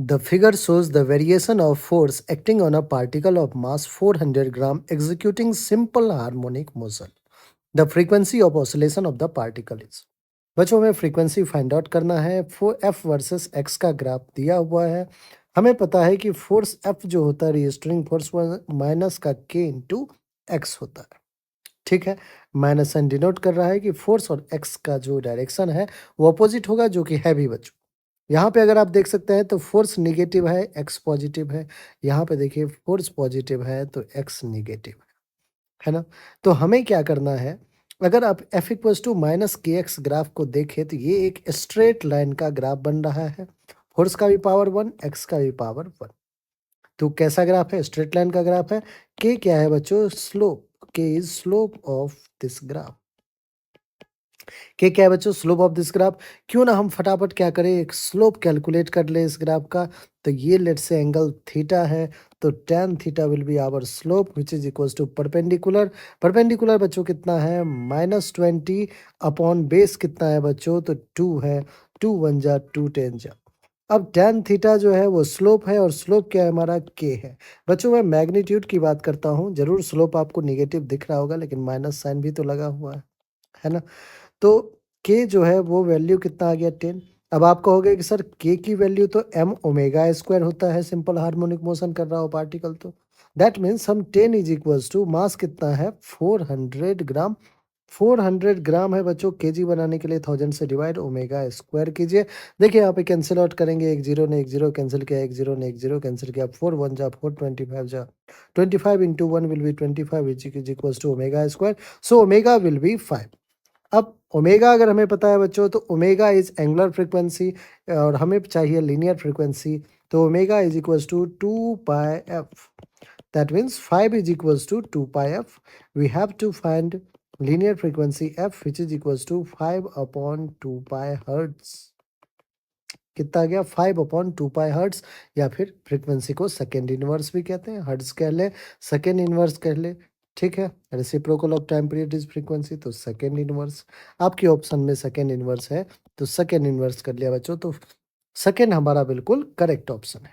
The figure shows the variation of force acting on a particle of mass 400 gram executing simple harmonic motion. The frequency of oscillation of the particle is. बच्चों हमें frequency find out करना है। F versus x का graph दिया हुआ है। हमें पता है कि फोर्स एफ जो होता है रजिस्टरिंग फोर्स माइनस का के इंटू एक्स होता है। ठीक है, माइनस साइन डिनोट कर रहा है कि फोर्स और एक्स का जो डायरेक्शन है वो अपोजिट होगा, जो कि है भी बच्चों। यहाँ पे अगर आप देख सकते हैं तो फोर्स निगेटिव है, एक्स पॉजिटिव है। यहाँ पे देखिए फोर्स पॉजिटिव है तो एक्स निगेटिव है ना। तो हमें क्या करना है, अगर आप एफ इक्वल्स टू माइनस के एक्स ग्राफ को देखें तो ये एक स्ट्रेट लाइन का ग्राफ बन रहा है। फोर्स का भी पावर 1, एक्स का भी पावर 1। तो कैसा ग्राफ है? स्ट्रेट लाइन का ग्राफ है। के क्या है बच्चों? स्लोप। के is slope of this graph. के क्या है बच्चों? Slope of this graph. क्यों ना हम फटाफट क्या करें, एक स्लोप कैलकुलेट कर ले इस ग्राफ का। तो ये लेट से एंगल थीटा है, तो tan theta will be our slope which is equals to perpendicular. Perpendicular बच्चों कितना है? -20 अपॉन बेस कितना है बच्चों? तो 2 है। 2 1 जा 2 10 जा। अब tan थीटा जो है वो स्लोप है, और स्लोप क्या है हमारा? के है। बच्चों मैं मैग्नीट्यूड की बात करता हूँ, जरूर स्लोप आपको निगेटिव दिख रहा होगा, लेकिन माइनस साइन भी तो लगा हुआ है ना। तो के जो है वो वैल्यू कितना आ गया? 10। अब आप कहोगे कि सर के की वैल्यू तो एम ओमेगा स्क्वायर होता है, सिंपल हार्मोनिक मोशन कर रहा हो पार्टिकल तो। दैट मीन्स हम 10 इज इक्वल्स टू मास कितना है? 400 ग्राम। 400 ग्राम है बच्चों। केजी बनाने के लिए 1000 से डिवाइड ओमेगा स्क्वायर कीजिए। देखिए यहाँ पे कैंसिल आउट करेंगे, एक जीरो ने एक जीरो कैंसिल किया, एक जीरो ने एक जीरो कैंसिल किया, 4 1 जा 4 25 जा 25 into 1 will be 25 is equals to omega square. So omega will be 5। अब ओमेगा अगर हमें पता है बच्चों तो ओमेगा इज एंगुलर फ्रीक्वेंसी, और हमें चाहिए लीनियर फ्रीक्वेंसी। तो omega is equals to 2 pi f. That means 5 is equals to 2 pi f. We have to find linear frequency f which is equals to 5 upon 2 pi hertz. कितना आ गया? 5 upon 2 pi hertz, या फिर frequency को second inverse भी कहते हैं। Hertz कह ले, सेकेंड इनवर्स कह ले। ठीक है, reciprocal of time period is frequency, तो सेकेंड इनवर्स। आपके ऑप्शन में सेकेंड इनवर्स है, तो सेकेंड इनवर्स कर लिया बच्चों। तो सेकेंड हमारा बिल्कुल करेक्ट ऑप्शन है।